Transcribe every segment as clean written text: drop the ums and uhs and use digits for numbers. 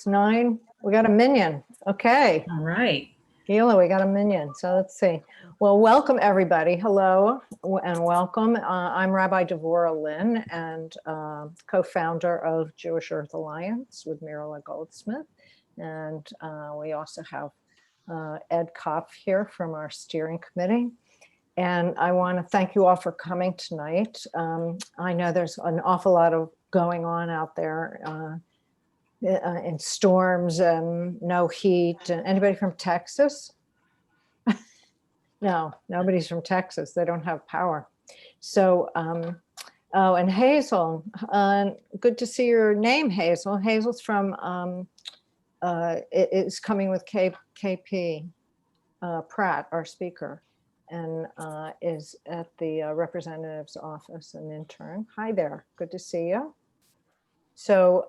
9. We got a minion. Okay. All right. Gilah, we got a minion. So let's see. Well, welcome everybody. Hello and welcome. I'm Rabbi Gilah Langner and co-founder of Jewish Earth Alliance with Mirala Goldsmith. And we also have Ed Kopf here from our steering committee. And I want to thank you all for coming tonight. I know there's an awful lot of going on out there in storms and no heat. And anybody from Texas? No, nobody's from Texas. They don't have power. So, oh, and Hazel, good to see your name, Hazel. Hazel's from, is coming with KP, Pratt, our speaker, and is at the representative's office, an intern. Hi there, good to see you. So,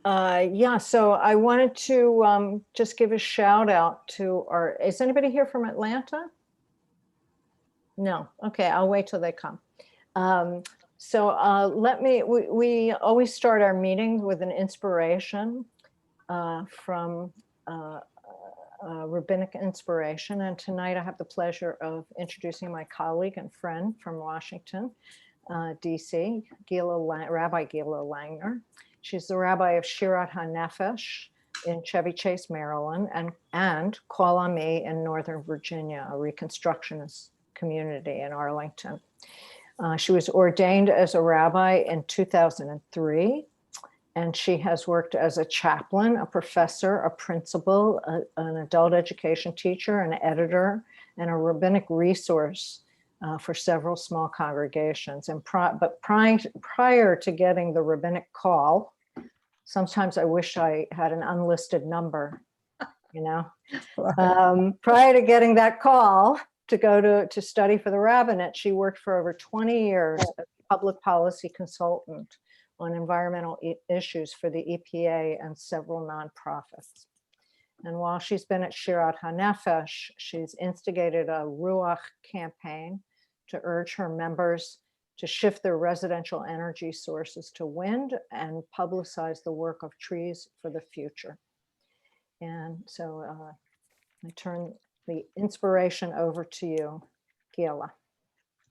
yeah, so I wanted to just give a shout out to is anybody here from Atlanta? No, okay, I'll wait till they come. We always start our meetings with an inspiration from rabbinic inspiration. And tonight I have the pleasure of introducing my colleague and friend from Washington, DC, Rabbi Gilah Langner. She's the rabbi of Shirat HaNefesh in Chevy Chase, Maryland, and Call on Me in Northern Virginia, a Reconstructionist community in Arlington. She was ordained as a rabbi in 2003, and she has worked as a chaplain, a professor, a principal, an adult education teacher, an editor, and a rabbinic resource for several small congregations. But prior to getting the rabbinic call, sometimes I wish I had an unlisted number, you know. Prior to getting that call to go to study for the rabbinate, she worked for over 20 years as a public policy consultant on environmental issues for the EPA and several nonprofits. And while she's been at Shirat HaNefesh, she's instigated a Ruach campaign to urge her members to shift their residential energy sources to wind and publicize the work of Trees for the Future. And so I turn the inspiration over to you, Gilah.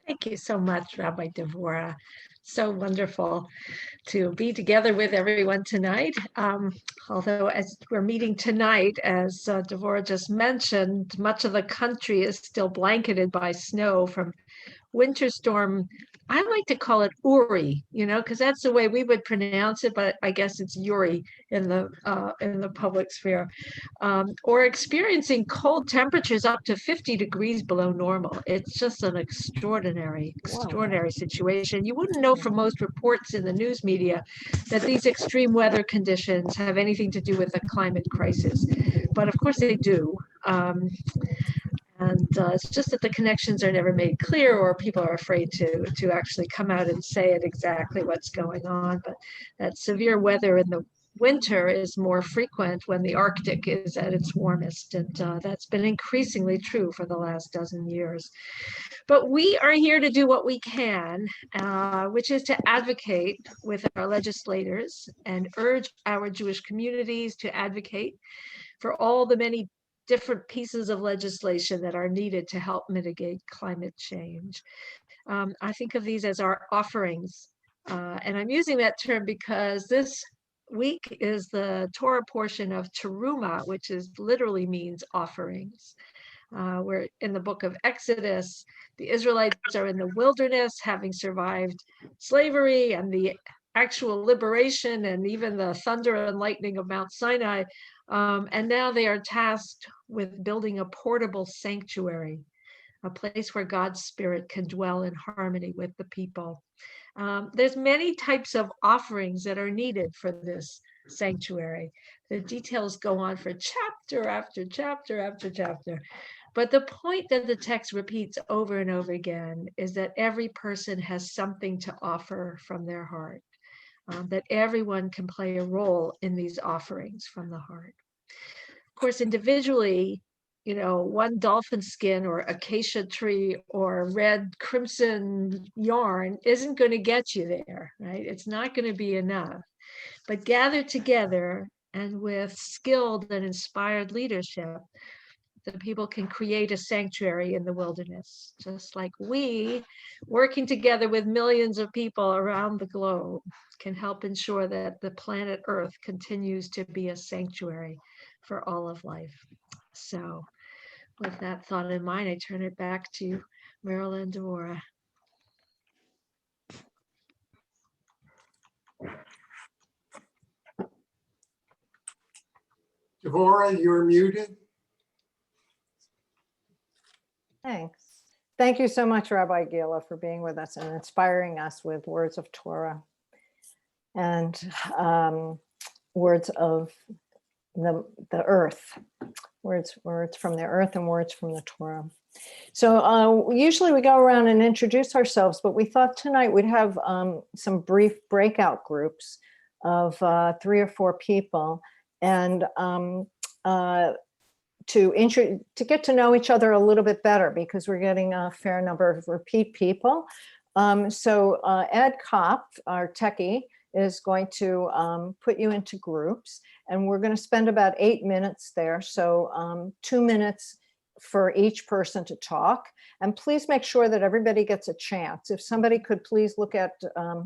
Thank you so much, Rabbi Devorah. So wonderful to be together with everyone tonight. Although as we're meeting tonight, as Devorah just mentioned, much of the country is still blanketed by snow from winter storm. I like to call it Uri, because that's the way we would pronounce it, but I guess it's Uri in the public sphere. Or experiencing cold temperatures up to 50 degrees below normal. It's just an extraordinary situation. You wouldn't know from most reports in the news media that these extreme weather conditions have anything to do with the climate crisis, but of course they do. And it's just that the connections are never made clear, or people are afraid to actually come out and say it exactly what's going on. But that severe weather in the winter is more frequent when the Arctic is at its warmest. And that's been increasingly true for the last dozen years. But we are here to do what we can, which is to advocate with our legislators and urge our Jewish communities to advocate for all the many different pieces of legislation that are needed to help mitigate climate change. I think of these as our offerings. And I'm using that term because this week is the Torah portion of Teruma, which literally means offerings. We're in the book of Exodus. The Israelites are in the wilderness, having survived slavery and the actual liberation and even the thunder and lightning of Mount Sinai. And now they are tasked with building a portable sanctuary, a place where God's Spirit can dwell in harmony with the people. There's many types of offerings that are needed for this sanctuary. The details go on for chapter after chapter after chapter. But the point that the text repeats over and over again is that every person has something to offer from their heart. That everyone can play a role in these offerings from the heart. Of course, individually, one dolphin skin or acacia tree or red crimson yarn isn't going to get you there, right? It's not going to be enough. but gathered together and with skilled and inspired leadership, the people can create a sanctuary in the wilderness, just like we, working together with millions of people around the globe, can help ensure that the planet Earth continues to be a sanctuary for all of life. So with that thought in mind, I turn it back to Marilyn and Devorah. Devorah, you're muted. Thanks. Thank you so much, Rabbi Gilah, for being with us and inspiring us with words of Torah and words of the earth, words from the earth and words from the Torah. So usually we go around and introduce ourselves, but we thought tonight we'd have some brief breakout groups of 3 or 4 people, and to get to know each other a little bit better, because we're getting a fair number of repeat people. So Ed Kopp, our techie, is going to put you into groups, and we're going to spend about 8 minutes there. So 2 minutes for each person to talk. And please make sure that everybody gets a chance. If somebody could please look at,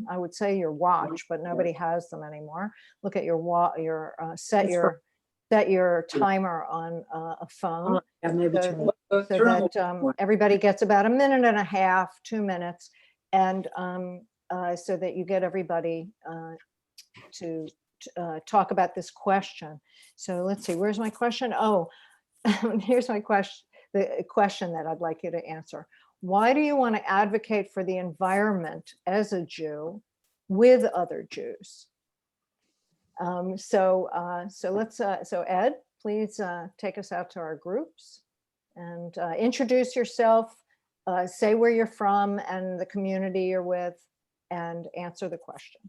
I would say your watch, but nobody has them anymore. Look at your set your timer on a phone, so that everybody gets about 1.5 minutes, 2 minutes, and so that you get everybody to talk about this question. So let's see, where's my question? Oh, here's my question, the question that I'd like you to answer. Why do you want to advocate for the environment as a Jew with other Jews? So Ed, please take us out to our groups and introduce yourself, say where you're from and the community you're with, and answer the question.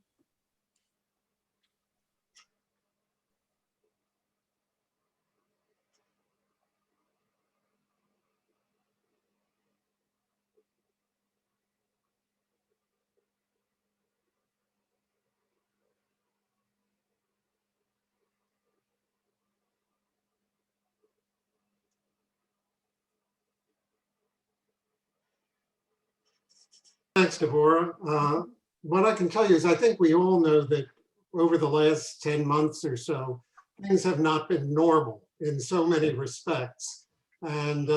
Thanks, Devorah. What I can tell you is I think we all know that over the last 10 months or so, things have not been normal in so many respects. And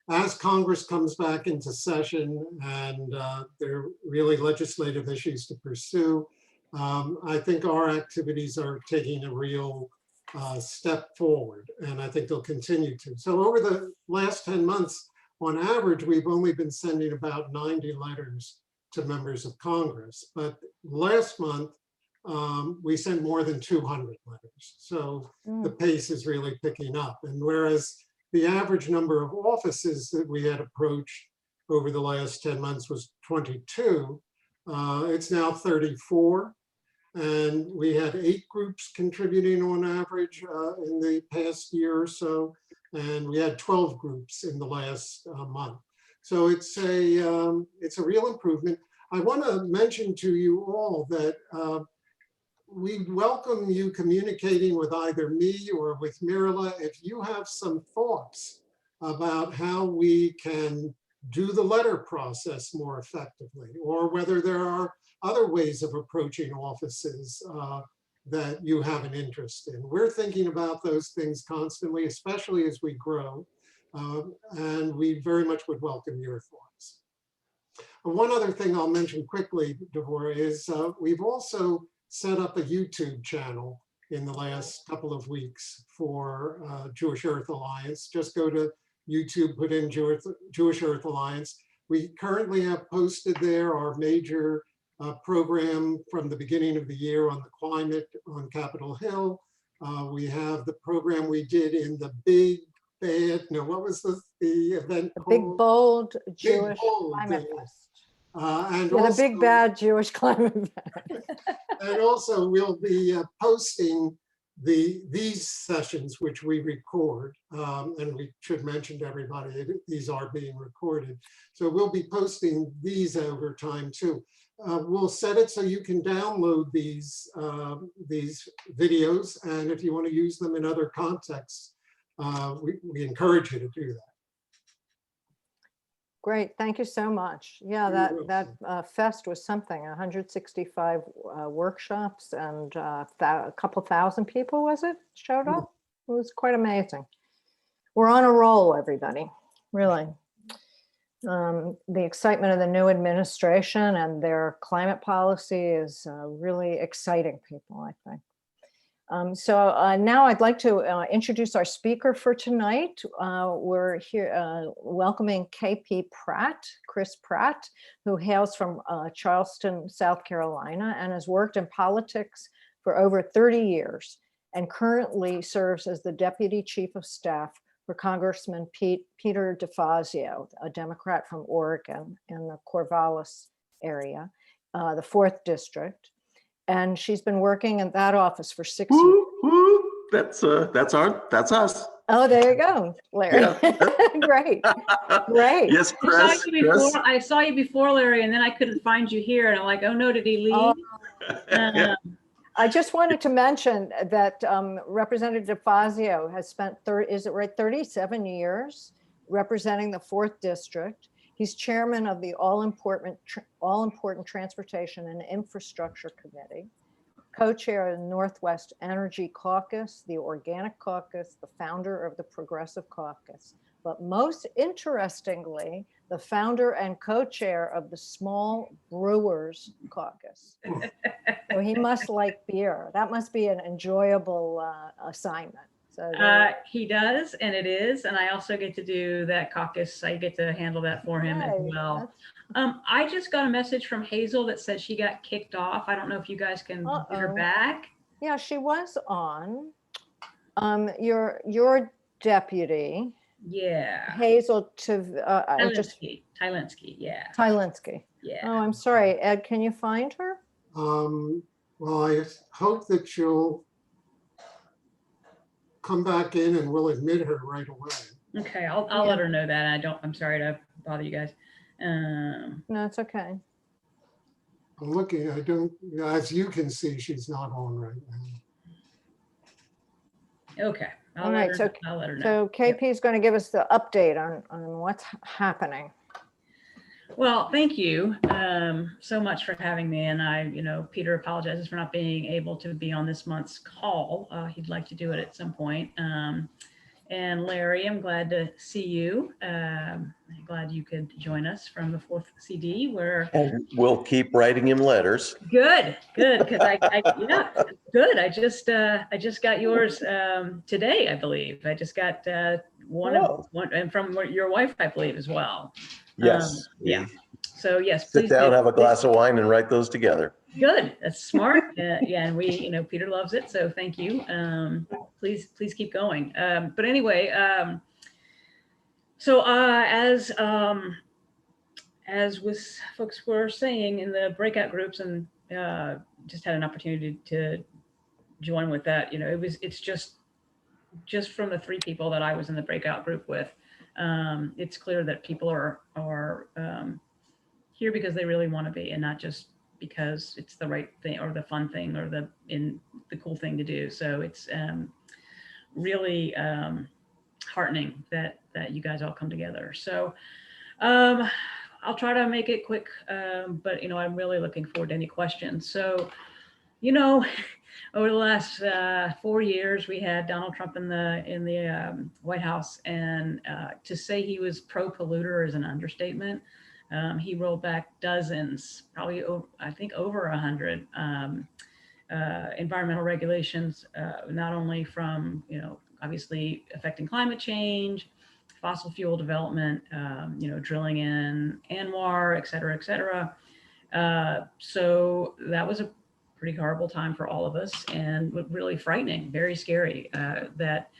as Congress comes back into session and there are really legislative issues to pursue, I think our activities are taking a real step forward, and I think they'll continue to. So over the last 10 months, on average, we've only been sending about 90 letters to members of Congress. But last month, we sent more than 200 letters. So the pace is really picking up. And whereas the average number of offices that we had approached over the last 10 months was 22, it's now 34. And we had 8 groups contributing on average in the past year or so. And we had 12 groups in the last month. So it's a real improvement. I want to mention to you all that we welcome you communicating with either me or with Mirla if you have some thoughts about how we can do the letter process more effectively, or whether there are other ways of approaching offices that you have an interest in. We're thinking about those things constantly, especially as we grow, and we very much would welcome your thoughts. One other thing I'll mention quickly, Devorah, is we've also set up a YouTube channel in the last couple of weeks for Jewish Earth Alliance. Just go to YouTube, put in Jewish Earth Alliance. We currently have posted there our major program from the beginning of the year on the climate on Capitol Hill. We have the program we did in the big bad, no, what was the event The called? Big Bold Jewish Big Bold, Climate yeah. Fest. And Yeah, also, the big bad Jewish climate fest. and also we'll be posting these sessions, which we record, and we should mention to everybody, these are being recorded. So we'll be posting these over time too. we'll set it so you can download these videos, and if you want to use them in other contexts, we encourage you to do that. Great, thank you so much. Yeah, that fest was something, 165 workshops and a couple thousand people, was it, showed up? It was quite amazing. We're on a roll, everybody, really. The excitement of the new administration and their climate policy is really exciting people, I think. So now I'd like to introduce our speaker for tonight. We're here welcoming KP Pratt, Kris Pratt, who hails from Charleston, South Carolina, and has worked in politics for over 30 years and currently serves as the Deputy Chief of Staff for Congressman Peter DeFazio, a Democrat from Oregon in the Corvallis area, the 4th District. And she's been working in that office for 6 years. That's us. Oh, there you go, Larry. Yeah. Great, great. Yes, Kris. I saw you before, Larry, and then I couldn't find you here. And I'm like, oh no, did he leave? I just wanted to mention that Representative DeFazio has spent 37 years representing the 4th District. He's chairman of the all-important Transportation and Infrastructure Committee, co-chair of the Northwest Energy Caucus, the Organic Caucus, the founder of the Progressive Caucus, but most interestingly, the founder and co-chair of the Small Brewers Caucus. So he must like beer. That must be an enjoyable assignment. So he does, and it is, and I also get to do that caucus. I get to handle that for him as well. I just got a message from Hazel that said she got kicked off. I don't know if you guys can get her back. Yeah, she was on. Your deputy. Yeah. Hazel Tylensky, yeah. Tylensky. Yeah. Oh, I'm sorry, Ed. Can you find her? Well, I hope that she'll come back in and we'll admit her right away. Okay, I'll let her know that. I'm sorry to bother you guys. No, it's okay. I'm looking, as you can see, she's not on right now. Okay. All right, I'll let her know. So KP is going to give us the update on what's happening. Well, thank you so much for having me. And Peter apologizes for not being able to be on this month's call. He'd like to do it at some point. And Larry, I'm glad to see you. I'm glad you could join us from the 4th CD where. And we'll keep writing him letters. Good. Because good. I just got yours today, I believe. I just got one, and from your wife, I believe, as well. Yes. Yeah. So yes, please sit down, have a glass of wine, and write those together. Good. That's smart. Yeah, and we, Peter loves it, so thank you. Please keep going. But anyway, so as was folks were saying in the breakout groups, and just had an opportunity to join with that. It's just from the 3 people that I was in the breakout group with. It's clear that people are here because they really want to be, and not just because it's the right thing or the fun thing or the cool thing to do. So it's really heartening that you guys all come together. So I'll try to make it quick, but I'm really looking forward to any questions. So over the last 4 years, we had Donald Trump in the White House, and to say he was pro-polluter is an understatement. He rolled back dozens, probably I think over 100 environmental regulations, not only from obviously affecting climate change, fossil fuel development, drilling in ANWR, et cetera, et cetera. So that was a pretty horrible time for all of us, and really frightening, very scary, that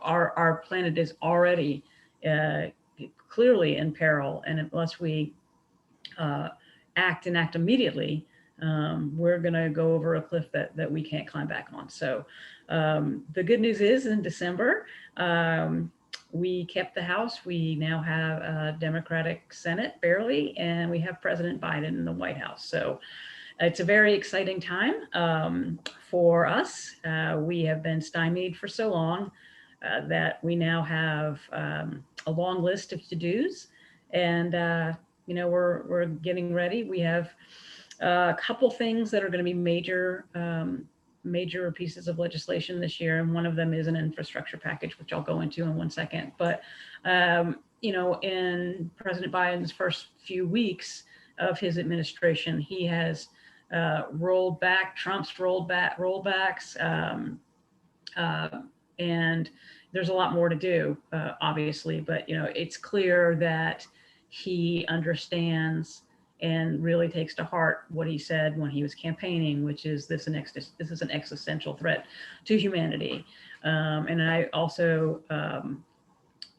our planet is already clearly in peril, and unless we act immediately, we're going to go over a cliff that we can't climb back on. So the good news is in December, we kept the House. We now have a Democratic Senate, barely, and we have President Biden in the White House. So it's a very exciting time for us. We have been stymied for so long that we now have a long list of to-dos, and we're getting ready. We have a couple things that are going to be major pieces of legislation this year, and one of them is an infrastructure package, which I'll go into in 1 second. But in President Biden's first few weeks of his administration, he has rolled back Trump's rollbacks, and there's a lot more to do, obviously. But it's clear that he understands and really takes to heart what he said when he was campaigning, which is this is an existential threat to humanity. And I also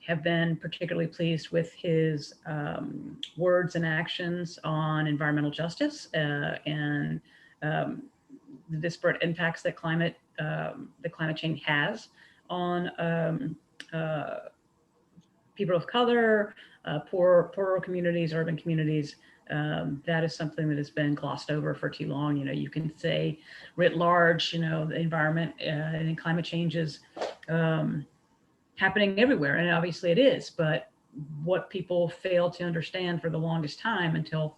have been particularly pleased with his words and actions on environmental justice and the disparate impacts that climate change has on people of color, poorer communities, urban communities. That is something that has been glossed over for too long. You can say writ large, the environment and climate change is happening everywhere, and obviously it is. But what people fail to understand for the longest time, until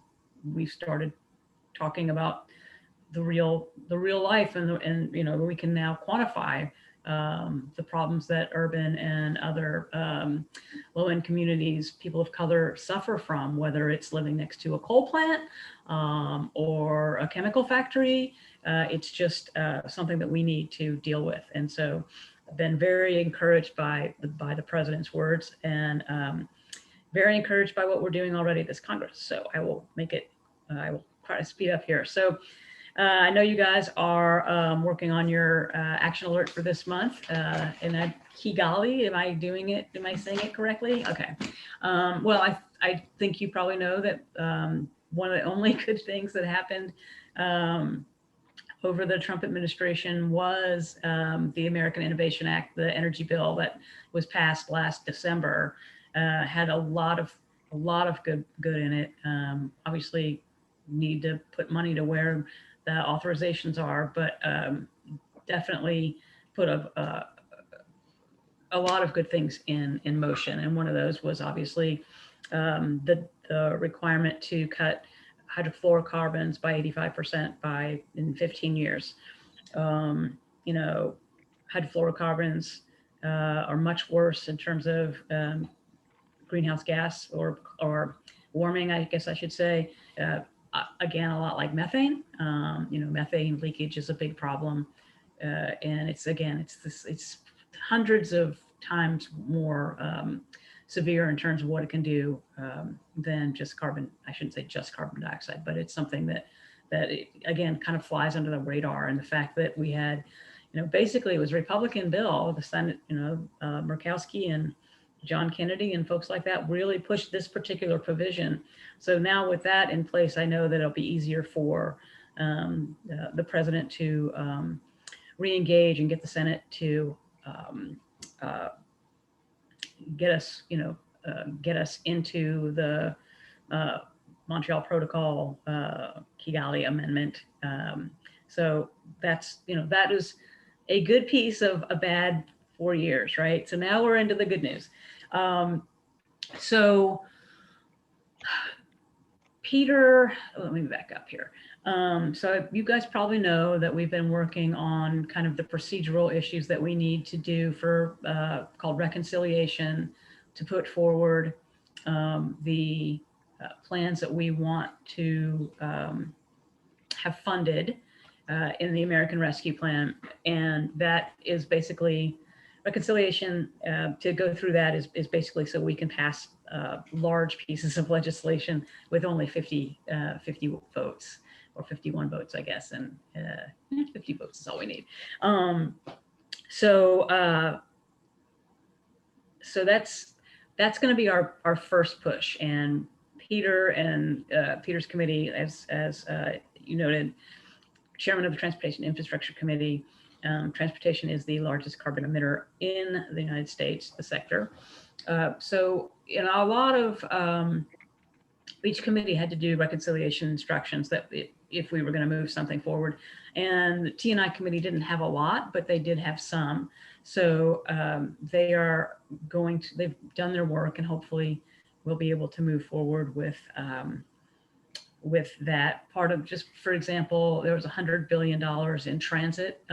we started talking about the real life, and we can now quantify the problems that urban and other low-end communities, people of color, suffer from, whether it's living next to a coal plant or a chemical factory. It's just something that we need to deal with. And so I've been very encouraged by the president's words, and very encouraged by what we're doing already at this Congress. So I will try to speed up here. So I know you guys are working on your action alert for this month, and Kigali. Am I saying it correctly? Okay. Well, I think you probably know that one of the only good things that happened over the Trump administration was the American Innovation Act, the energy bill that was passed last December. Had a lot of good in it. Obviously, need to put money to where the authorizations are, but definitely put a lot of good things in motion. And one of those was obviously the requirement to cut hydrofluorocarbons by 85% in 15 years. Hydrofluorocarbons are much worse in terms of greenhouse gas or warming, I guess I should say. Again, a lot like methane. Methane leakage is a big problem, and it's hundreds of times more severe in terms of what it can do than just carbon. I shouldn't say just carbon dioxide, but it's something that again kind of flies under the radar. And the fact that we had, basically it was a Republican bill, the Senate, Murkowski and John Kennedy and folks like that really pushed this particular provision. So now with that in place, I know that it'll be easier for the president to re-engage and get the Senate to get us into the Montreal Protocol, Kigali Amendment. So that is a good piece of a bad 4 years, right? So now we're into the good news. So Peter, let me back up here. So you guys probably know that we've been working on kind of the procedural issues that we need to do for called reconciliation, to put forward the plans that we want to have funded in the American Rescue Plan. And that is basically reconciliation. To go through that is basically so we can pass large pieces of legislation with only 50 votes, or 51 votes, I guess, and 50 votes is all we need. So that's going to be our first push. And Peter and Peter's committee, as you noted, chairman of the Transportation Infrastructure Committee, Transportation is the largest carbon emitter in the United States, the sector. So, you know, a lot of each committee had to do reconciliation instructions that if we were going to move something forward. And the T&I committee didn't have a lot, but they did have some. So they are going to, they've done their work, and hopefully we'll be able to move forward with that part of, just for example, there was $100 billion in transit,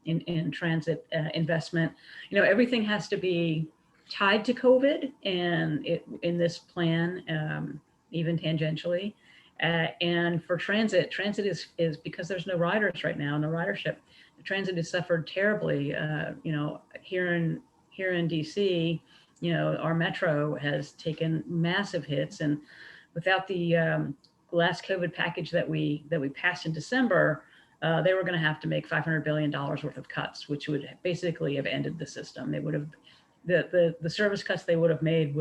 in transit investment. You know, everything has to be tied to COVID, and in this plan, even tangentially. And for transit is because there's no riders right now, no ridership. Transit has suffered terribly. You know, here in DC, you know, our metro has taken massive hits, and without the last COVID package that we passed in December, they were going to have to make $500 billion worth of cuts, which would basically have ended the system. They would have, the service cuts they would have made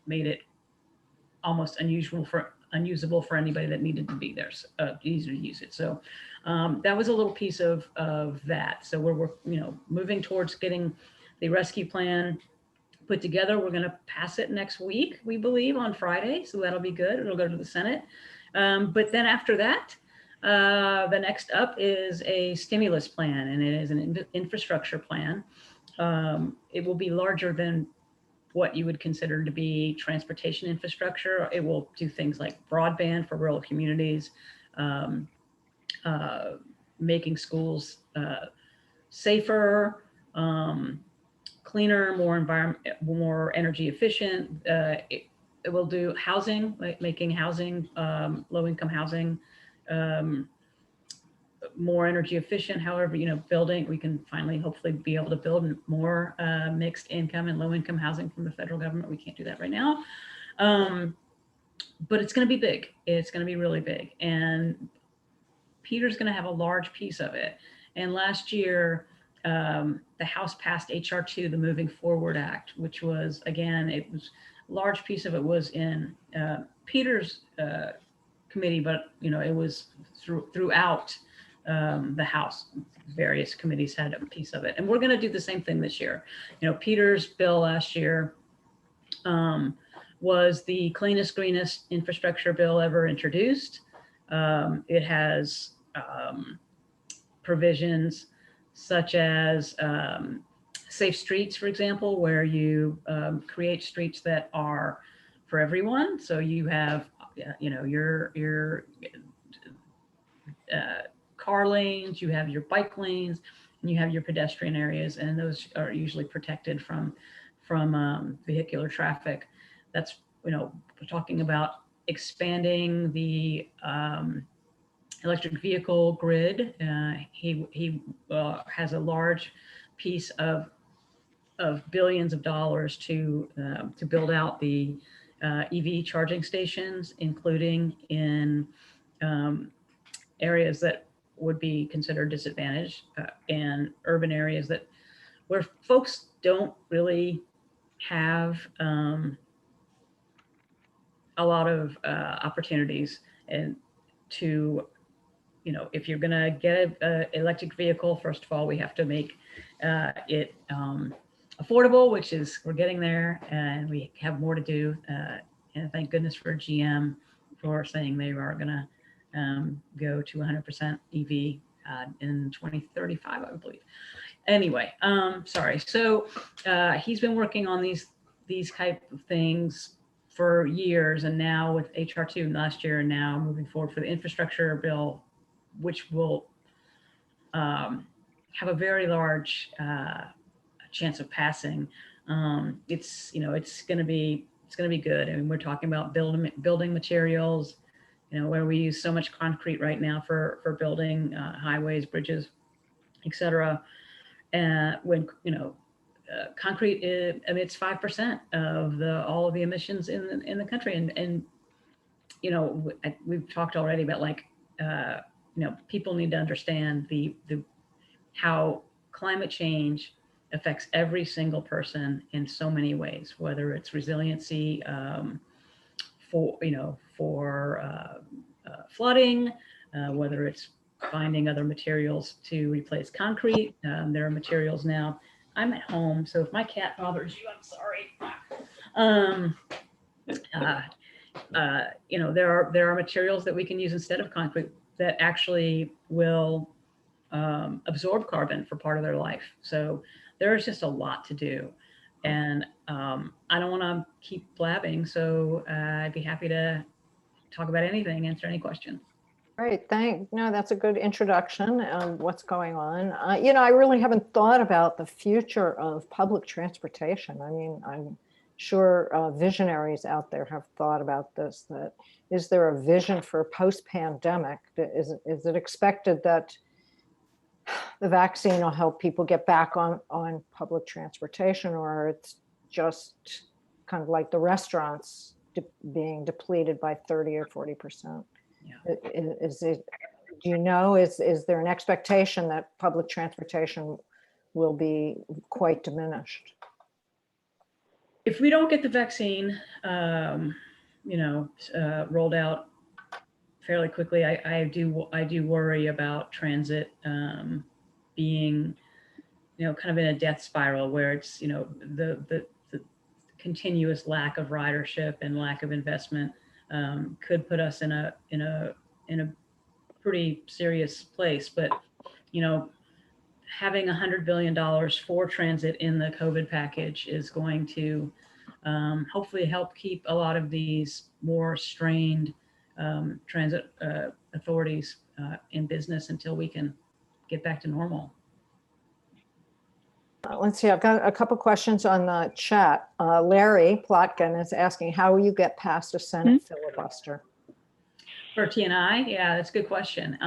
it almost unusable for anybody that needed to be there, easy to use it. So that was a little piece of that. So we're you know, moving towards getting the rescue plan put together. We're going to pass it next week, we believe, on Friday. So that'll be good. It'll go to the Senate. But then after that, the next up is a stimulus plan, and it is an infrastructure plan. It will be larger than what you would consider to be transportation infrastructure. It will do things like broadband for rural communities, making schools safer, cleaner, more energy efficient. It will do housing, like making housing, low-income housing, more energy efficient. However, you know, building, we can finally hopefully be able to build more mixed income and low-income housing from the federal government. We can't do that right now, but it's going to be big. It's going to be really big, and Peter's going to have a large piece of it. And last year, the House passed HR 2, the Moving Forward Act, which was, again, it was a large piece of it was in Peter's committee, but you know, it was throughout the House. Various committees had a piece of it, and we're going to do the same thing this year. You know, Peter's bill last year was the cleanest, greenest infrastructure bill ever introduced. It has provisions such as safe streets, for example, where you create streets that are for everyone. So you have, you know, your car lanes, you have your bike lanes, and you have your pedestrian areas, and those are usually protected from vehicular traffic. That's, you know, we're talking about expanding the electric vehicle grid. He has a large piece of billions of dollars to build out the EV charging stations, including in areas that would be considered disadvantaged, and urban areas where folks don't really have a lot of opportunities, and to, you know, if you're going to get an electric vehicle, first of all, we have to make it affordable, which is, we're getting there, and we have more to do. And thank goodness for GM for saying they are going to go to 100% EV in 2035, I believe. Anyway, sorry. So he's been working on these type of things for years, and now with HR 2 last year, and now moving forward for the infrastructure bill, which will have a very large chance of passing. It's, you know, it's going to be good. I mean, we're talking about building materials, you know, where we use so much concrete right now for building highways, bridges, etc. When, you know, concrete emits 5% of all of the emissions in the country, and you know, we've talked already about, like, you know, people need to understand the how climate change affects every single person in so many ways, whether it's resiliency for flooding, whether it's finding other materials to replace concrete. There are materials now. I'm at home, so if my cat bothers you, I'm sorry. You know, there are materials that we can use instead of concrete that actually will absorb carbon for part of their life. So there's just a lot to do. And I don't want to keep blabbing, so I'd be happy to talk about anything, answer any questions. Great, no, that's a good introduction of what's going on. You know, I really haven't thought about the future of public transportation. I mean, I'm sure visionaries out there have thought about this, that is there a vision for post-pandemic? Is it expected that the vaccine will help people get back on public transportation, or it's just kind of like the restaurants being depleted by 30 or 40%? Yeah. Is it, do you know, is there an expectation that public transportation will be quite diminished? If we don't get the vaccine, you know, rolled out fairly quickly, I do worry about transit being, you know, kind of in a death spiral where it's, you know, the continuous lack of ridership and lack of investment could put us in a pretty serious place. But, you know, having $100 billion for transit in the COVID package is going to hopefully help keep a lot of these more strained transit authorities in business until we can get back to normal. Let's see, I've got a couple questions on the chat. Larry Plotkin is asking, how will you get past a Senate filibuster? For TNI, yeah, that's a good question.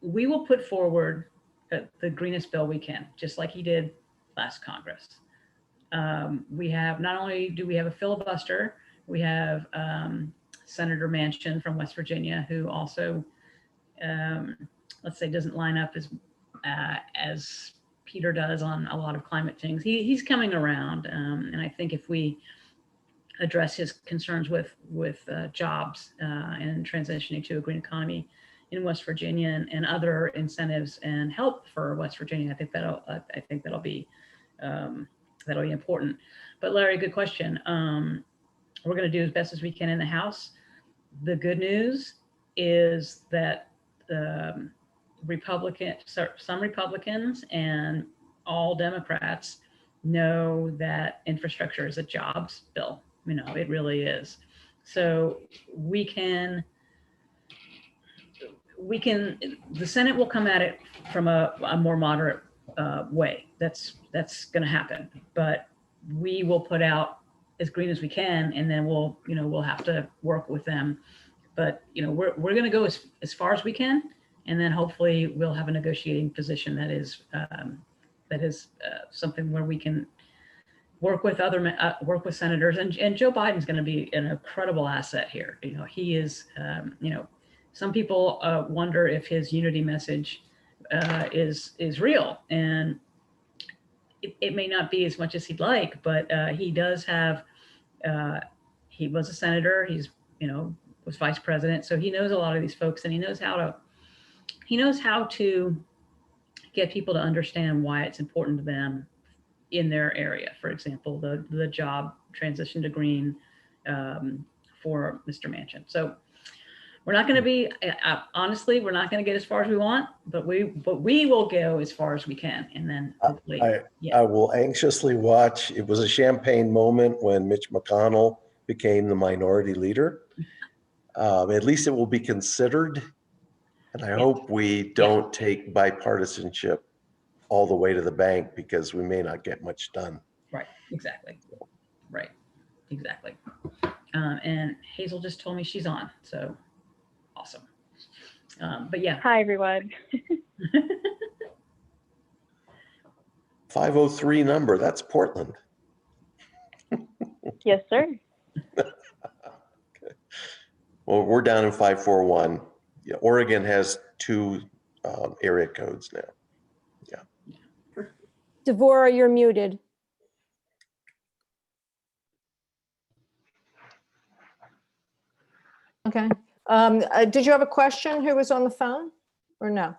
We will put forward the greenest bill we can, just like he did last Congress. We have, not only do we have a filibuster, we have Senator Manchin from West Virginia, who also, let's say, doesn't line up as Peter does on a lot of climate things. He's coming around, and I think if we address his concerns with jobs and transitioning to a green economy in West Virginia and other incentives and help for West Virginia, I think that'll be important. But Larry, good question. We're going to do as best as we can in the House. The good news is that some Republicans and all Democrats know that infrastructure is a jobs bill. You know, it really is. So the Senate will come at it from a more moderate way. That's going to happen. But we will put out as green as we can, and then we'll have to work with them. But you know, we're going to go as far as we can, and then hopefully we'll have a negotiating position that is something where we can work with senators, and Joe Biden's going to be an incredible asset here. You know, he is. You know, some people wonder if his unity message is real, and it may not be as much as he'd like, but he does have. He was a senator. He's, you know, was vice president, so he knows a lot of these folks, and he knows how to get people to understand why it's important to them in their area. For example, the job transition to green for Mr. Manchin. So we're not going to be, honestly, we're not going to get as far as we want, but we will go as far as we can, and then hopefully. I will anxiously watch. It was a champagne moment when Mitch McConnell became the minority leader. At least it will be considered, and I hope we don't take bipartisanship all the way to the bank, because we may not get much done. Right, exactly. Right, exactly. And Hazel just told me she's on, so awesome. But yeah. Hi, everyone. 503 number, that's Portland. Yes, sir. Okay. Well, we're down in 541. Yeah, Oregon has 2 area codes now. Yeah. Devorah, you're muted. Okay. Did you have a question who was on the phone or no?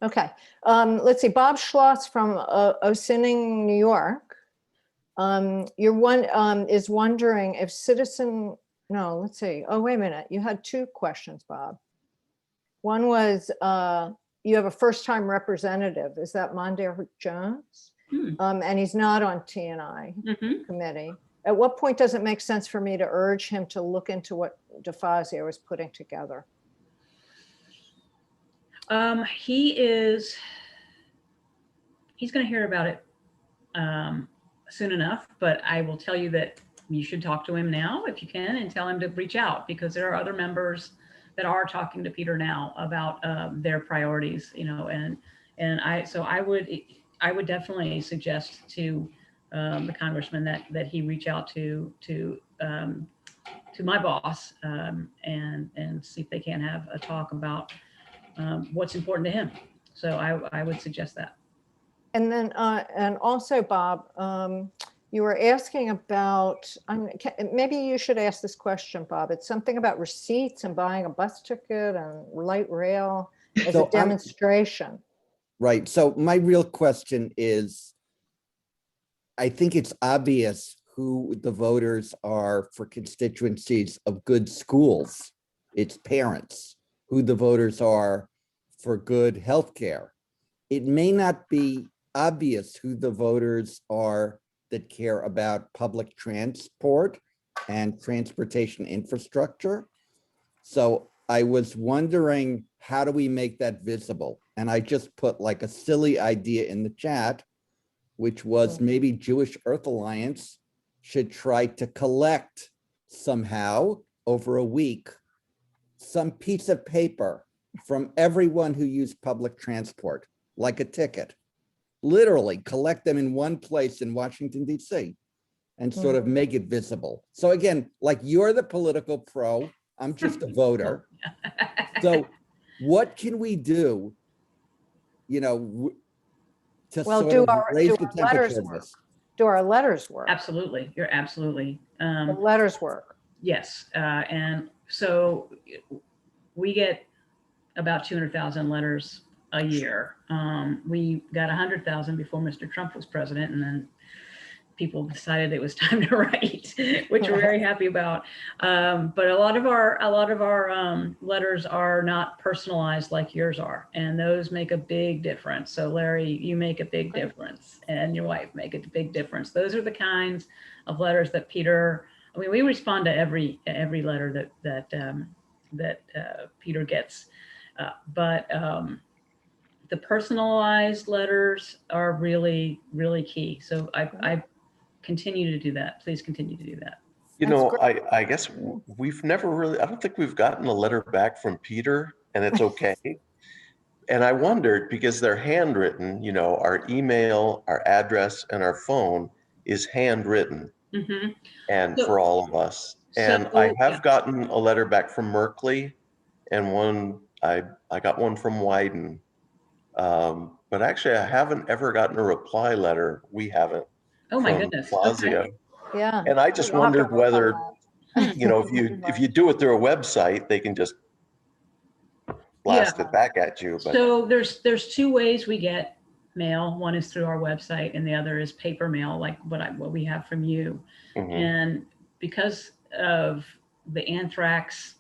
Okay, let's see, Bob Schloss from Ossining, New York. Is wondering if no, let's see. Oh, wait a minute. You had two questions, Bob. One was, you have a first-time representative. Is that Mondaire Jones? And he's not on T&I committee. At what point does it make sense for me to urge him to look into what DeFazio is putting together? He's going to hear about it soon enough, but I will tell you that you should talk to him now if you can and tell him to reach out, because there are other members that are talking to Peter now about their priorities, and I would definitely suggest to the congressman that he reach out to my boss and see if they can have a talk about what's important to him. So I would suggest that. And then, and also, Bob, you were asking about, maybe you should ask this question, Bob. It's something about receipts and buying a bus ticket and light rail as a demonstration. Right. So my real question is, I think it's obvious who the voters are for constituencies of good schools. It's parents. Who the voters are for good healthcare. It may not be obvious who the voters are that care about public transport and transportation infrastructure. So I was wondering, how do we make that visible? And I just put like a silly idea in the chat, which was maybe Jewish Earth Alliance should try to collect somehow over a week some piece of paper from everyone who used public transport, like a ticket. Literally collect them in one place in Washington, D.C. and sort of make it visible. So again, like, you're the political pro, I'm just a voter. So what can we do, to sort of raise the temperature of this? Do our letters work? Absolutely. You're absolutely. The letters work. Yes. And so we get about 200,000 letters a year. We got 100,000 before Mr. Trump was president, and then people decided it was time to write, which we're very happy about. But a lot of our letters are not personalized like yours are, and those make a big difference. So Larry, you make a big difference, and your wife make a big difference. Those are the kinds of letters that Peter. I mean, we respond to every letter that Peter gets, but the personalized letters are really, really key. So I continue to do that. Please continue to do that. I guess we've never really, I don't think we've gotten a letter back from Peter, and it's okay. And I wondered, because they're handwritten, our email, our address, and our phone is handwritten, and for all of us. And I have gotten a letter back from Merkley, and I got one from Wyden. But actually, I haven't ever gotten a reply letter. We haven't. Oh my goodness. DeFazio. Okay. Yeah. And I just wondered whether, if you do it through a website, they can just blast it back at you. But so there's two ways we get mail. One is through our website, and the other is paper mail, like what we have from you. And because of the anthrax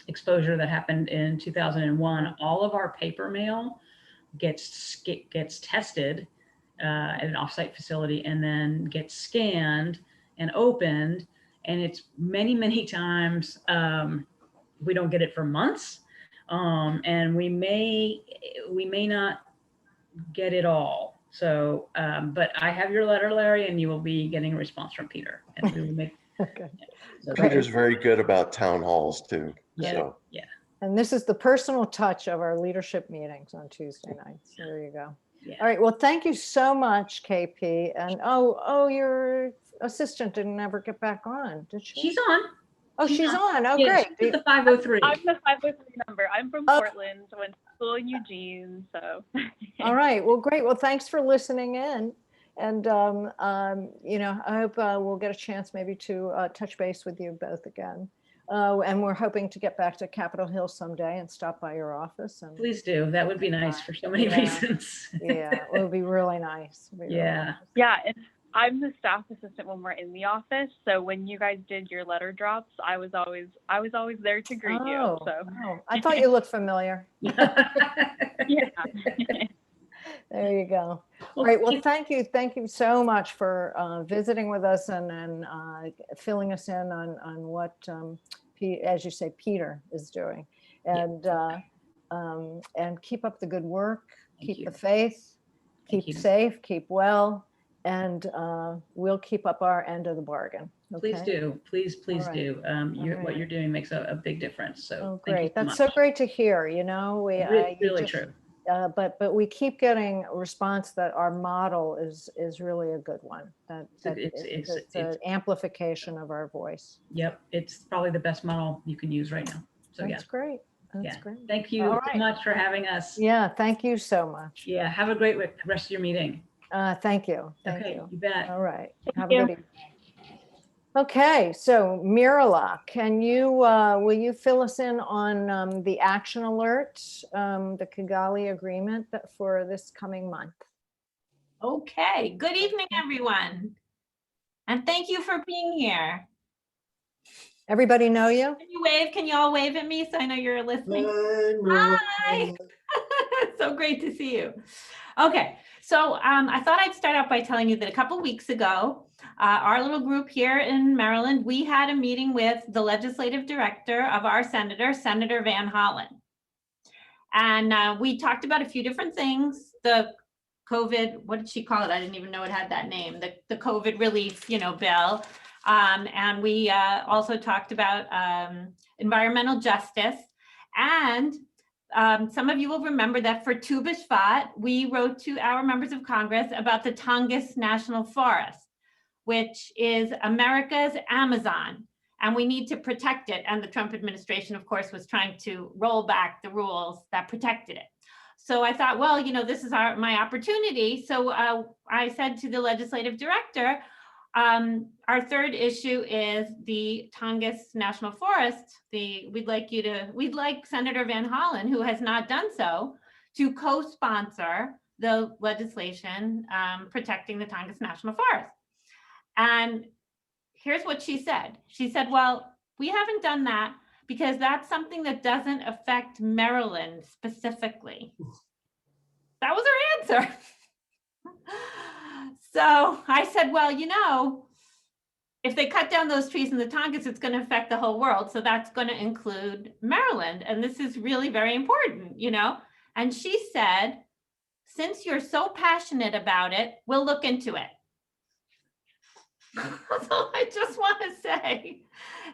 exposure that happened in 2001, all of our paper mail gets tested at an offsite facility, and then gets scanned and opened. And it's many times we don't get it for months, and we may not get it all. So, but I have your letter, Larry, and you will be getting a response from Peter. And we will make. Okay. Peter's very good about town halls too. Yeah. So. Yeah. And this is the personal touch of our leadership meetings on Tuesday nights. There you go. Yeah. All right. Well, thank you so much, KP. And your assistant didn't ever get back on, did she? She's on. Oh, she's on. Oh, Yeah, great. she's the 503. I'm the 503 number. I'm from Portland. I went to school in Eugene. So. All right. Well, great. Well, thanks for listening in. And, I hope we'll get a chance maybe to touch base with you both again. And we're hoping to get back to Capitol Hill someday and stop by your office. And Please do. That would be nice for so many Yeah. reasons. yeah, it would be really nice. It would be really Yeah. nice. Yeah, and I'm the staff assistant when we're in the office. So when you guys did your letter drops, I was always there to greet you. So Oh, I thought you looked familiar. yeah. There you go. All right. Well, thank you. Thank you so much for visiting with us and filling us in on what, as you say, Peter is doing. And keep up the good work. Thank Keep you. the faith. Thank Keep you. safe. Keep well. And we'll keep up our end of the bargain. Please Okay? do. Please All right. do. What right. you're doing makes a big difference. So Oh, thank you great. so That's much. so great to hear. You know, Really true. but we keep getting a response that our model is really a good one. That it's an amplification of our voice. Yep. It's probably the best model you can use right now. So That's great. That's yeah. great. Thank you All so right. much for having us. Yeah, thank you so much. Yeah. Have a great rest of your meeting. Thank you. Thank Okay. you. You bet. All right. Thank Have you. a good evening. Okay, so Mirala, can you will you fill us in on the action alert, the Kigali agreement for this coming month? Okay, good evening, everyone. And thank you for being here. Everybody know you? Can you wave? Can you all wave at me so I know you're listening? Hi. Hi. So great to see you. Okay, so I thought I'd start out by telling you that a couple weeks ago, our little group here in Maryland, we had a meeting with the legislative director of our senator, Senator Van Hollen. And we talked about a few different things. The COVID, what did she call it? I didn't even know it had that name. The COVID relief, bill. And we also talked about environmental justice. And some of you will remember that for Tu B'Shvat, we wrote to our members of Congress about the Tongass National Forest, which is America's Amazon, and we need to protect it. And the Trump administration, of course, was trying to roll back the rules that protected it. So I thought, well, this is my opportunity. So I said to the legislative director, our third issue is the Tongass National Forest. We'd like Senator Van Hollen, who has not done so, to co-sponsor the legislation protecting the Tongass National Forest. And here's what she said. She said, well, we haven't done that because that's something that doesn't affect Maryland specifically. That was her answer. So I said, well, if they cut down those trees in the Tongass, it's going to affect the whole world. So that's going to include Maryland. And this is really very important, And she said, since you're so passionate about it, we'll look into it. So I just want to say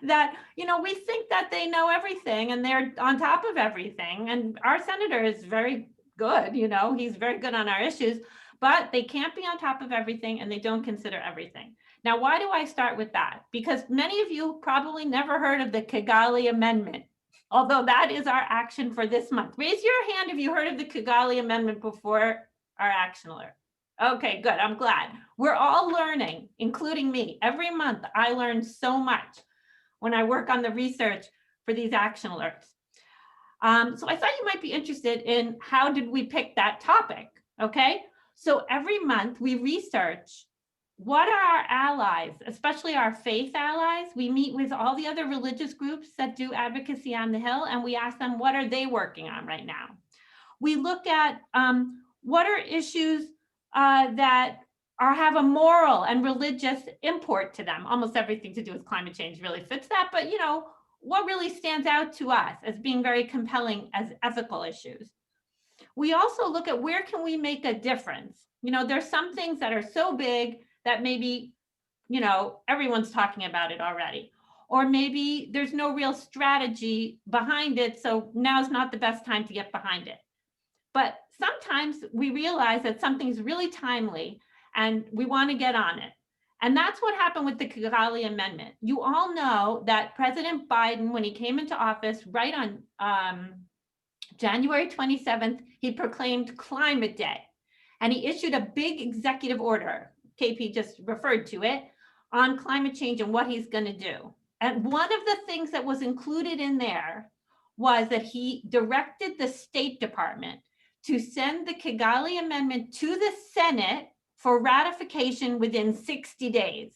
that, we think that they know everything and they're on top of everything. And our senator is very good, he's very good on our issues, but they can't be on top of everything and they don't consider everything. Now, why do I start with that? Because many of you probably never heard of the Kigali Amendment, although that is our action for this month. Raise your hand if you heard of the Kigali Amendment before our action alert. Okay, good. I'm glad. We're all learning, including me. Every month, I learn so much when I work on the research for these action alerts. So I thought you might be interested in how did we pick that topic, okay? So every month we research what are our allies, especially our faith allies. We meet with all the other religious groups that do advocacy on the Hill, and we ask them, what are they working on right now? We look at what are issues that have a moral and religious import to them. Almost everything to do with climate change really fits that, but what really stands out to us as being very compelling as ethical issues. We also look at where can we make a difference. There's some things that are so big that maybe, everyone's talking about it already, or maybe there's no real strategy behind it. So now's not the best time to get behind it. But sometimes we realize that something's really timely and we want to get on it. And that's what happened with the Kigali Amendment. You all know that President Biden, when he came into office, right on January 27th, he proclaimed Climate Day. And he issued a big executive order, KP just referred to it, on climate change and what he's going to do. And one of the things that was included in there was that he directed the State Department to send the Kigali Amendment to the Senate for ratification within 60 days.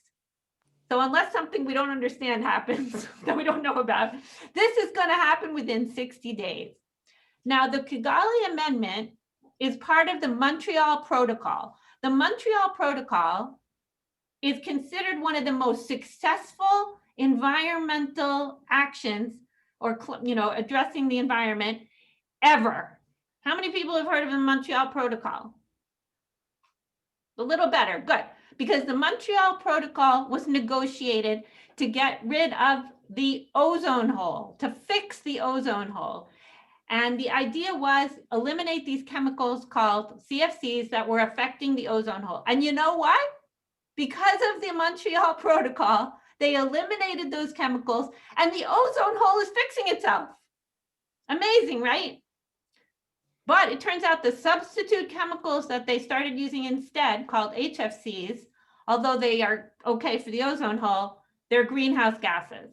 So unless something we don't understand happens that we don't know about, this is going to happen within 60 days. Now, the Kigali Amendment is part of the Montreal Protocol. The Montreal Protocol is considered one of the most successful environmental actions, or addressing the environment ever. How many people have heard of the Montreal Protocol? A little better, good. Because the Montreal Protocol was negotiated to get rid of the ozone hole, to fix the ozone hole. And the idea was eliminate these chemicals called CFCs that were affecting the ozone hole. And you know why? Because of the Montreal Protocol, they eliminated those chemicals and the ozone hole is fixing itself. Amazing, right? But it turns out the substitute chemicals that they started using instead, called HFCs, although they are okay for the ozone hole, they're greenhouse gases.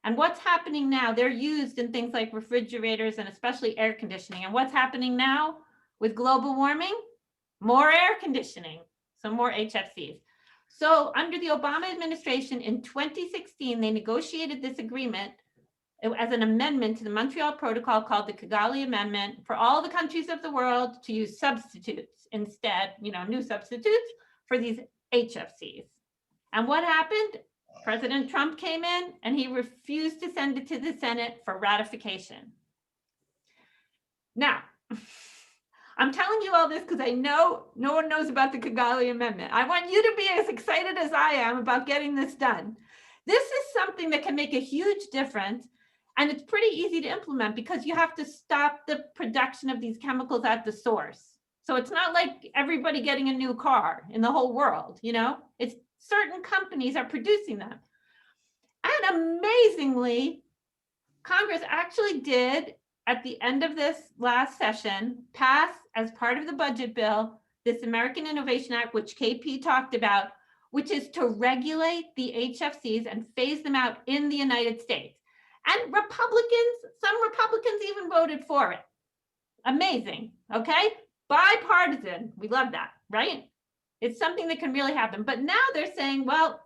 And what's happening now, they're used in things like refrigerators and especially air conditioning. And what's happening now with global warming? More air conditioning, so more HFCs. So under the Obama administration in 2016, they negotiated this agreement as an amendment to the Montreal Protocol called the Kigali Amendment for all the countries of the world to use substitutes instead, new substitutes for these HFCs. And what happened? President Trump came in and he refused to send it to the Senate for ratification. Now, I'm telling you all this because I know no one knows about the Kigali Amendment. I want you to be as excited as I am about getting this done. This is something that can make a huge difference. And it's pretty easy to implement because you have to stop the production of these chemicals at the source. So it's not like everybody getting a new car in the whole world, it's certain companies are producing them. And amazingly, Congress actually did, at the end of this last session, pass as part of the budget bill, this American Innovation Act, which KP talked about, which is to regulate the HFCs and phase them out in the United States. And some Republicans even voted for it. Amazing, okay? Bipartisan, we love that, right? It's something that can really happen. But now they're saying, well,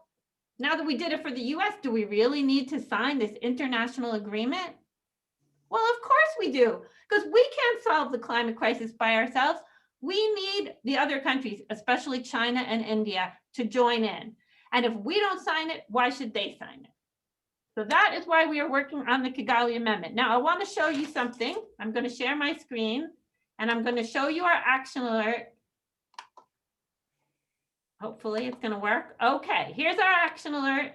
now that we did it for the US, do we really need to sign this international agreement? Well, of course we do, because we can't solve the climate crisis by ourselves. We need the other countries, especially China and India, to join in. And if we don't sign it, why should they sign it? So that is why we are working on the Kigali Amendment. Now, I want to show you something. I'm going to share my screen, and I'm going to show you our action alert. Hopefully it's going to work. Okay, here's our action alert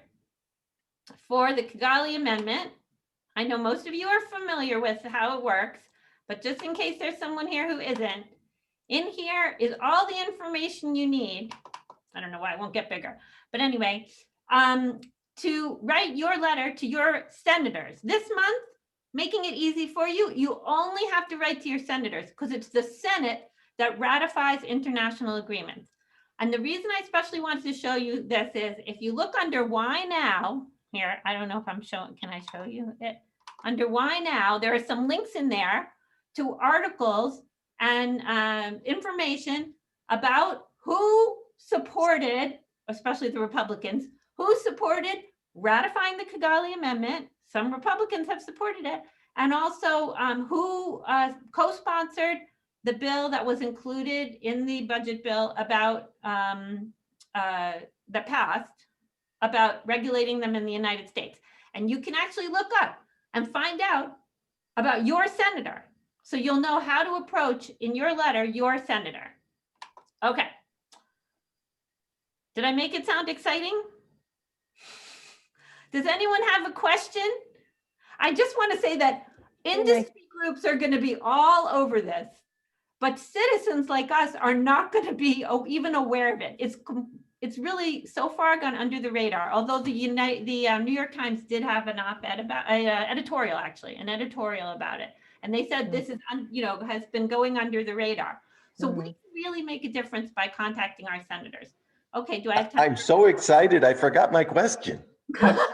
for the Kigali Amendment. I know most of you are familiar with how it works, but just in case there's someone here who isn't, in here is all the information you need. I don't know why it won't get bigger, but anyway, to write your letter to your senators. This month, making it easy for you, you only have to write to your senators because it's the Senate that ratifies international agreements. And the reason I especially wanted to show you this is if you look under Why Now, here, I don't know if I'm showing, can I show you it? Under Why Now, there are some links in there to articles and information about who supported, especially the Republicans, who supported ratifying the Kigali Amendment. Some Republicans have supported it, and also who co-sponsored the bill that was included in the budget bill about that passed about regulating them in the United States. And you can actually look up and find out about your senator. So you'll know how to approach in your letter your senator. Okay. Did I make it sound exciting? Does anyone have a question? I just want to say that industry groups are going to be all over this, but citizens like us are not going to be even aware of it. It's really so far gone under the radar, although the New York Times did have an op-ed about an editorial about it. And they said this is, has been going under the radar. So we can really make a difference by contacting our senators. Okay, do I have time? I'm so excited. I forgot my question. I'm sorry.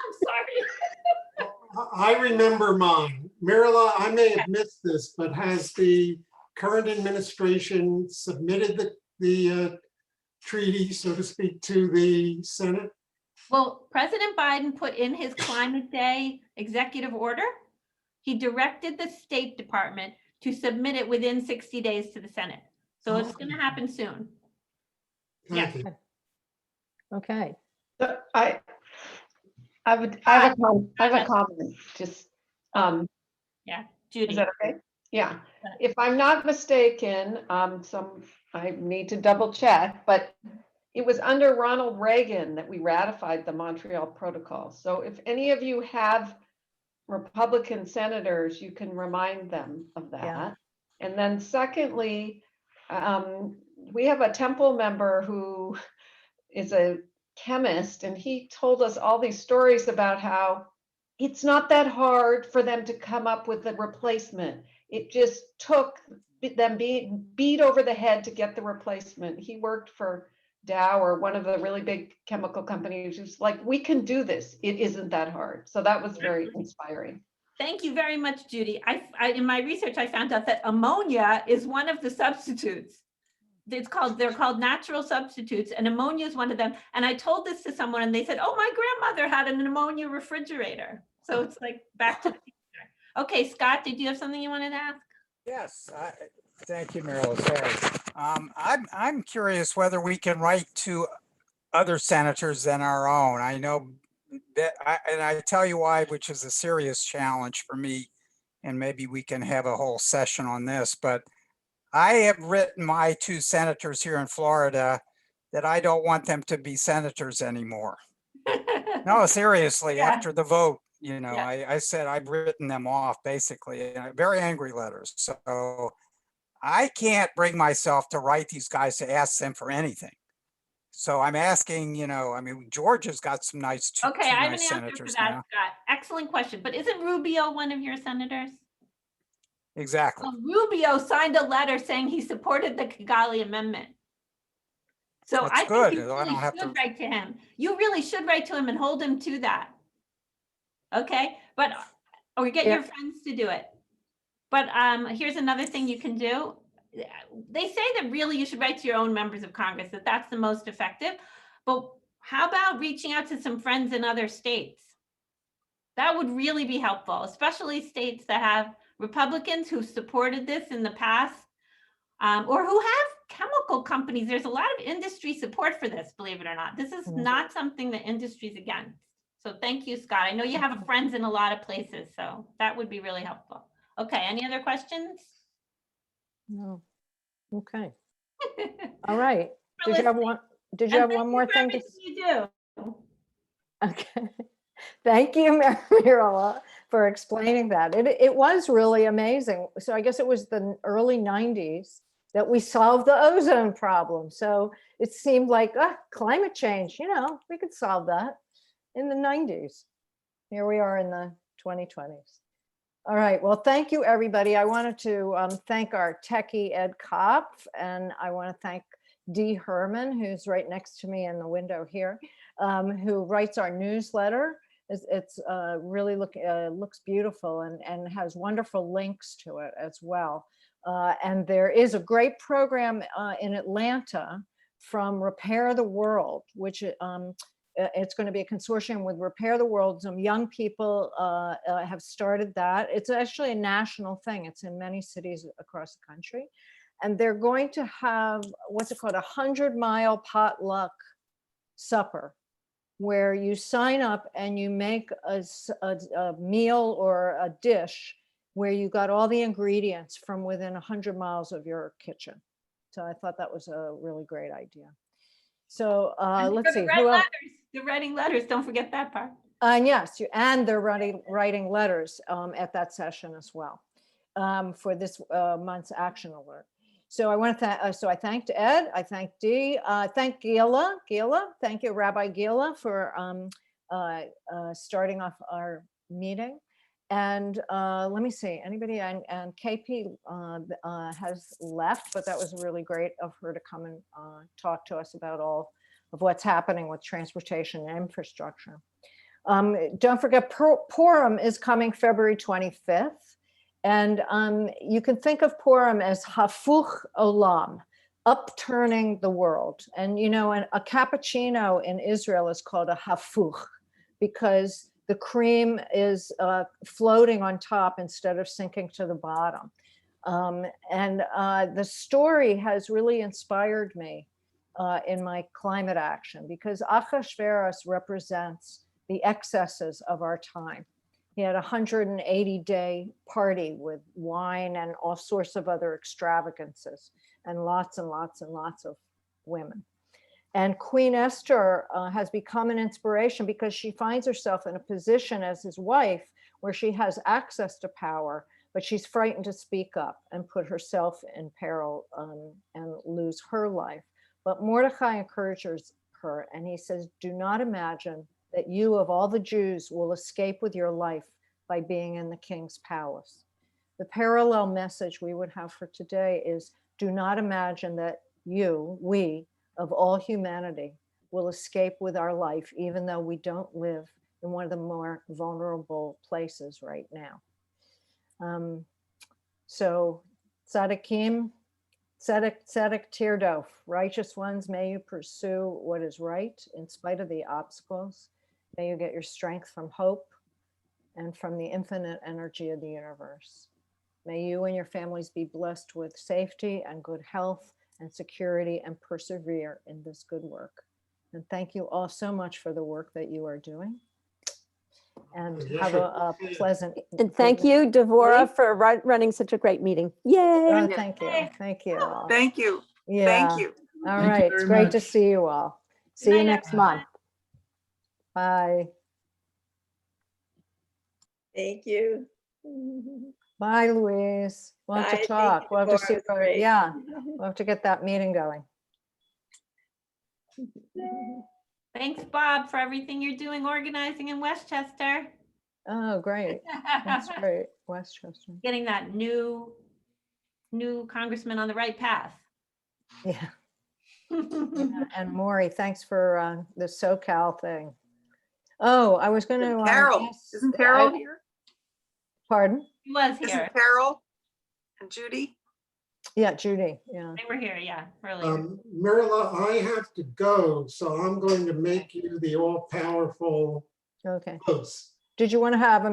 I remember mine. Marilla, I may have missed this, but has the current administration submitted the treaty, so to speak, to the Senate? Well, President Biden put in his Climate Day executive order. He directed the State Department to submit it within 60 days to the Senate. So it's going to happen soon. Thank you. Okay. So I have a comment, just, Judy. is that okay? Yeah, if I'm not mistaken, I need to double check, but it was under Ronald Reagan that we ratified the Montreal Protocol. So if any of you have Republican senators, you can remind them of that. Yeah. And then secondly, we have a Temple member who is a chemist, and he told us all these stories about how it's not that hard for them to come up with a replacement. It just took them being beat over the head to get the replacement. He worked for Dow, or one of the really big chemical companies. Who's like, we can do this. It isn't that hard. So that was very inspiring. Thank you very much, Judy. I in my research, I found out that ammonia is one of the substitutes. They're called natural substitutes, and ammonia is one of them. And I told this to someone, and they said, "Oh, my grandmother had an ammonia refrigerator." So it's like back to the future. Okay, Scott, did you have something you wanted to ask? Yes, thank you, Meryl. Sorry. I'm curious whether we can write to other senators than our own. I know that, and I tell you why, which is a serious challenge for me, and maybe we can have a whole session on this, but I have written my 2 senators here in Florida that I don't want them to be senators anymore. No, seriously, Yeah. after the vote, you know, Yeah. I said I've written them off basically, very angry letters. So I can't bring myself to write these guys to ask them for anything. So I'm asking, you know, I mean, Georgia's got some nice, Okay, two I have an nice answer for senators that, now. Scott. Excellent question. But isn't Rubio one of your senators? Exactly. Well, Rubio signed a letter saying he supported the Kigali Amendment. So That's I good. think you I really don't have should to- write to him. You really should write to him and hold him to that. Okay, but or get your friends to do it. But here's another thing you can do. They say that really you should write to your own members of Congress, that that's the most effective. But how about reaching out to some friends in other states? That would really be helpful, especially states that have Republicans who supported this in the past, or who have chemical companies. There's a lot of industry support for this, believe it or not. This is not something that industry's against. So thank you, Scott. I know you have friends in a lot of places, so that would be really helpful. Okay, any other questions? No. Okay. All right. Did you have one? Did you have one more thing to? You do. Okay. Thank you, Marilla, for explaining that. It was really amazing. So I guess it was the early 90s that we solved the ozone problem. So it seemed like climate change, you know, we could solve that in the 90s. Here we are in the 2020s. All right. Well, thank you, everybody. I wanted to thank our techie, Ed Kopf, and I want to thank Dee Herman, who's right next to me in the window here, who writes our newsletter. It's really looks beautiful and has wonderful links to it as well. And there is a great program in Atlanta from Repair the World, which it's going to be a consortium with Repair the World. Some young people have started that. It's actually a national thing. It's in many cities across the country. And they're going to have, what's it called, 100-mile potluck supper, where you sign up and you make a meal or a dish where you got all the ingredients from within 100 miles of your kitchen. So I thought that was a really great idea. So let's see. Who else? They're writing letters. Don't forget that part. And yes, and they're writing letters at that session as well for this month's action alert. So I want to thank. So I thanked Ed. I thanked Dee. Thank Gilah. Thank you, Rabbi Gilah, for starting off our meeting. And let me see. Anybody? And KP has left, but that was really great of her to come and talk to us about all of what's happening with transportation and infrastructure. Don't forget, Purim is coming February 25th. And you can think of Purim as hafuch olam, upturning the world. And, you know, a cappuccino in Israel is called a hafuch because the cream is floating on top instead of sinking to the bottom. The story has really inspired me in my climate action because Achashverosh represents the excesses of our time. He had a 180-day party with wine and all sorts of other extravagances and lots and lots and lots of women. And Queen Esther has become an inspiration because she finds herself in a position as his wife where she has access to power, but she's frightened to speak up and put herself in peril and lose her life. But Mordecai encourages her and he says, do not imagine that you of all the Jews will escape with your life by being in the king's palace. The parallel message we would have for today is do not imagine that we of all humanity will escape with our life, even though we don't live in one of the more vulnerable places right now. So tzaddikim, tzedek tirdof, righteous ones, may you pursue what is right in spite of the obstacles. May you get your strength from hope and from the infinite energy of the universe. May you and your families be blessed with safety and good health and security and persevere in this good work. And thank you all so much for the work that you are doing. And have a pleasant. And thank you, Devorah, for running such a great meeting. Yay. Thank you. Thank you. Thank you. Yeah. Thank you. All Thank you right. It's very great to much. see you all. See you next month. Bye. Thank you. Bye, Louise. We'll have Bye, to thank talk. you, We'll have to see. Devorah. It's great. Yeah, we'll have to get that meeting going. Thanks, Bob, for everything you're doing organizing in Westchester. Oh, great. That's great. Westchester. Getting that new congressman on the right path. Yeah. And Maury, thanks for the SoCal thing. Oh, I was going to. Carol, isn't Carol here? Pardon? He was Isn't here. Carol and Judy? Yeah, Judy. Yeah. They were here, yeah, earlier. Marilla, I have to go, so I'm going to make you the all-powerful Okay. host. Did you want to have a